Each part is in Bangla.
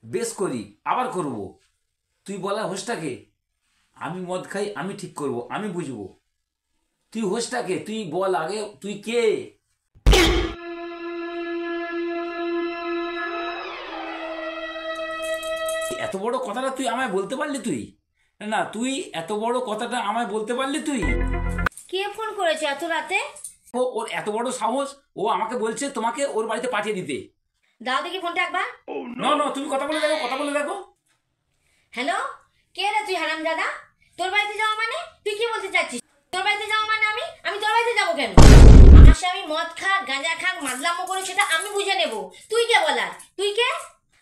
বেশ করি, আবার করব। তুই বলা হোসটাকে। আমি মদ খাই, আমি ঠিক করব, আমি বুঝবো। তুই হোসটাকে, তুই বল আগে তুই কে। এত বড় কথাটা তুই আমায় বলতে পারলি তুই? না তুই এত বড় কথাটা আমায় বলতে পারলি তুই? কে ফোন করেছে এত রাতে? ওর এত বড় সাহস, ও আমাকে বলছে তোমাকে ওর বাড়িতে পাঠিয়ে দিতে। দাও দেখি ফোনটা একবার। না না, তুমি কথা বলে দেখো, কথা বলে দেখো। হ্যালো, কে রে তুই হারামজাদা? তোর বাড়িতে যাওয়া মানে? তুই কি বলতে চাচ্ছিস? তোর বাড়িতে যাওয়া মানে আমি তোর বাড়িতে যাবো কেন? আমার স্বামী মদ খাক, গাঁজা খাক, মাদলামো করে সেটা আমি বুঝে নেব। তুই কে বলার? তুই কে?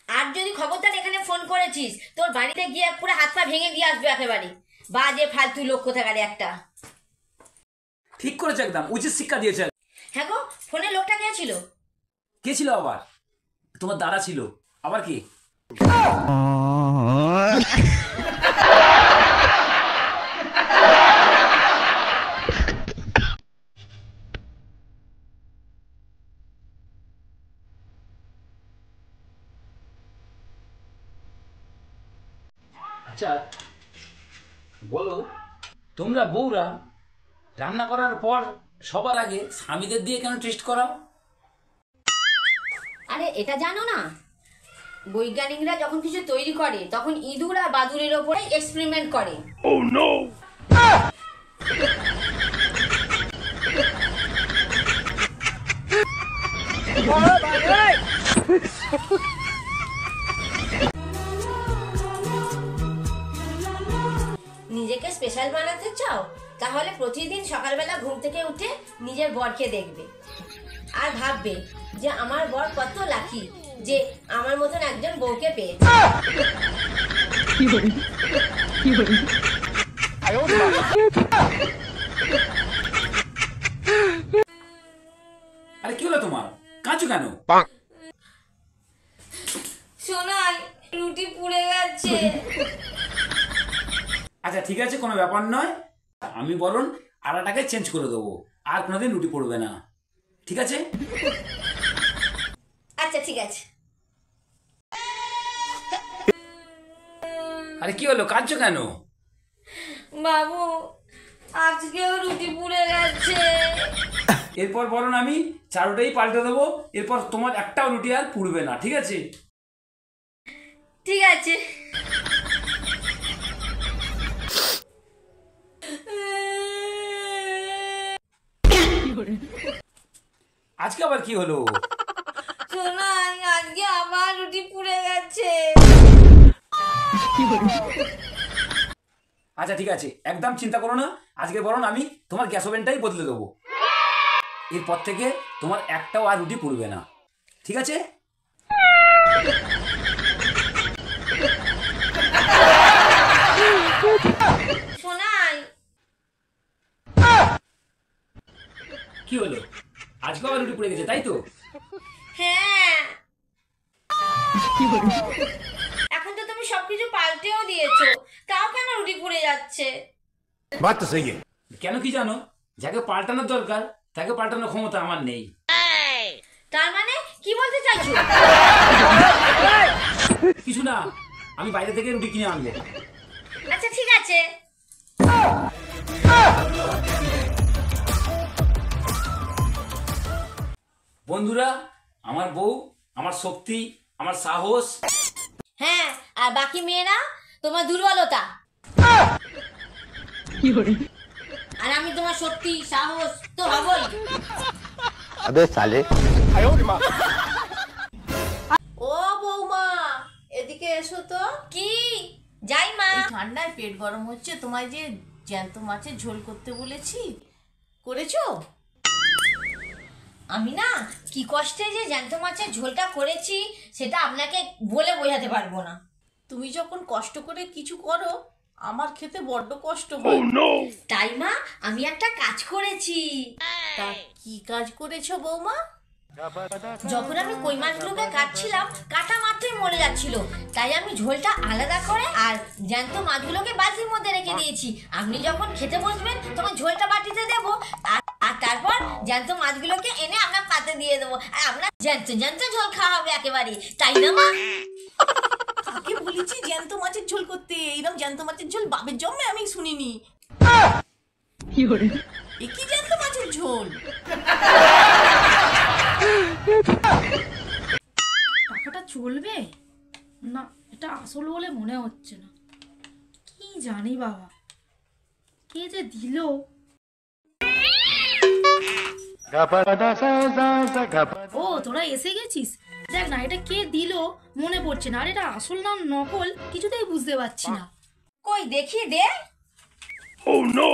আর যদি খবরদার এখানে ফোন করেছিস, তোর বাড়িতে গিয়ে পুরো হাত পা ভেঙে দিয়ে আসবে একেবারে। বাজে ফালতু লোক কোথাকারে একটা। ঠিক করেছে, একদম উচিত শিক্ষা দিয়েছে। হ্যাঁ গো, ফোনে লোকটা কে ছিল? কে ছিল আবার? তোমার দাদা ছিল। আবার কি? আচ্ছা বলো, তোমরা বউরা রান্না করার পর সবার আগে স্বামীদের দিয়ে কেন টেস্ট করাও? আরে এটা জানো না, বৈজ্ঞানিকরা যখন কিছু তৈরি করে তখন ইঁদুর আর বাদুড়ের ওপরে এক্সপেরিমেন্ট করে। Oh no! নিজেকে স্পেশাল বানাতে চাও? তাহলে প্রতিদিন সকালবেলা ঘুম থেকে উঠে নিজের বরকে দেখবে আর ভাববে যে আমার বর কত লাকি যে আমার মতন একজন বউকে পেয়েছে। আরে কি হলো তোমার? কাঁচো কেন? শোনাই, রুটি পুড়ে গেছে। আচ্ছা ঠিক আছে, কোনো ব্যাপার নয়। আমি বরং আটাটাকে চেঞ্জ করে দেবো, আর কোনোদিন রুটি পড়বে না। ঠিক আছে? আচ্ছা ঠিক আছে। আরে কি হলো, কাঁদছো কেন? বাবু, আজকেও রুটি পুড়ে গেছে। এরপর বরং আমি চারুটাই পাল্টে দেবো, এরপর তোমার একটাও রুটি আর পুড়বে না। ঠিক আছে? ঠিক আছে। আজকে আবার কি হলো? শোনাই, আজকে আবার রুটি পুড়ে গেছে। আচ্ছা ঠিক আছে, একদম চিন্তা করো না। আজকে বরং আমি তোমার গ্যাস ওভেনটাই বদলে দেবো। এরপর থেকে তোমার একটাও আর রুটি পুড়বে না। ঠিক আছে? শোনাই, কি হলো? আজকে আবার রুটি পুড়ে গেছে, তাই তো? হ্যাঁ। এখন তো তুমি সবকিছু পাল্টেও দিয়েছো, তাও কেন রুটি পুড়ে যাচ্ছে? बात तो सही है। কেন কি জানো? যাকে পাল্টানোর দরকার তাকে পাল্টানোর ক্ষমতা আমার নেই। তার মানে কি বলতে চাইছো? কিছু না, আমি বাইরে থেকে রুটি কিনে আনবো। আচ্ছা ঠিক আছে। বন্ধুরা, আমার বউ আমার শক্তি, আমার সাহস। হ্যাঁ, আর বাকি মেয়েরা তোমার দুর্বলতা। আর আমি তোমার শক্তি, সাহস তো হবই। अबे साले ও বৌমা, এদিকে এসো তো। কি? যাই মা। এই ঠান্ডায় পেট গরম হচ্ছে, তোমায় যে জ্যান্ত মাছের ঝোল করতে বলেছি, করেছো? আমি না কি কষ্টে যে জ্যান্ত মাছের ঝোলটা করেছি সেটা আপনাকে বলে বোঝাতে পারবো না। তুমি যখন কষ্ট করে কিছু করো, আমার খেতে বড্ড কষ্ট হয়। তাই মা, আমি একটা কাজ করেছি। তা কি কাজ করেছো বৌমা? যখন আমি কই মাছগুলোকে কাটছিলাম, কাটা মাত্রই মরে যাচ্ছিল, তাই আমি ঝোলটা আলাদা করে আর জ্যান্ত মাছগুলোকে বালতির মধ্যে রেখে দিয়েছি। আপনি যখন খেতে বসবেন তখন ঝোলটা বাটিতে দেবো, আর তারপর জ্যান্ত মাছগুলোকে এনে আপনার পাতে দিয়ে দেবো, আর আপনার জ্যান্ত জ্যান্ত ঝোল খাওয়া হবে একেবারে। তাই না মা? জ্যান্ত মাছের ঝোল করতে, এইরকম জ্যান্ত মাছের ঝোল বাপের জন্মে আমি শুনিনি। এ কি জ্যান্ত মাছের ঝোল? টাকাটা চলবে না, এটা আসল বলে মনে হচ্ছে না। কি জানি বাবা, কে যে দিল। ও তোরা এসে গেছিস, দেখ না এটা কে দিল মনে পড়ছে না। আর এটা আসল না নকল কিছুতেই বুঝতে পারছি না। কই দেখি দে। Oh no!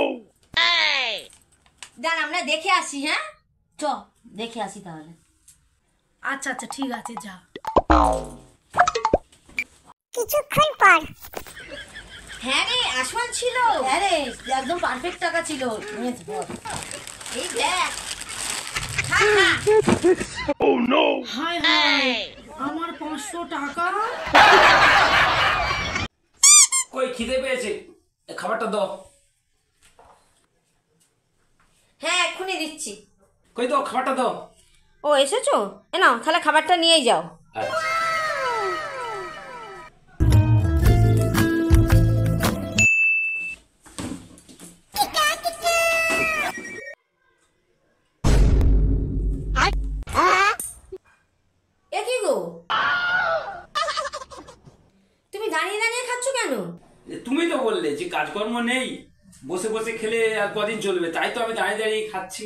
দাঁড়া আমরা দেখে আসি। হ্যাঁ চ দেখে আসি তাহলে। আচ্ছা আচ্ছা ঠিক আছে, যা। হ্যাঁ রে আসল ছিল। হ্যাঁ রে একদম পারফেক্ট টাকা ছিল। এই দেখ খা খা। Oh no! হায় হায়, আমার 500 টাকা। কই খিদে পেয়েছে, এ খাবারটা দাও। হ্যাঁ এক্ষুনি দিচ্ছি। কই দাও খাবারটা দাও। ও এসেছো, এ নাও তাহলে খাবারটা নিয়েই যাও। আচ্ছা। এ কি গো, তুমি দাঁড়িয়ে দাঁড়িয়ে খাচ্ছ কেন? তুমি তো বললে যে কাজকর্ম নেই, বসে বসে খেলে আর কদিন চলবে, তাই তো আমি দাঁড়িয়ে দাঁড়িয়ে খাচ্ছি।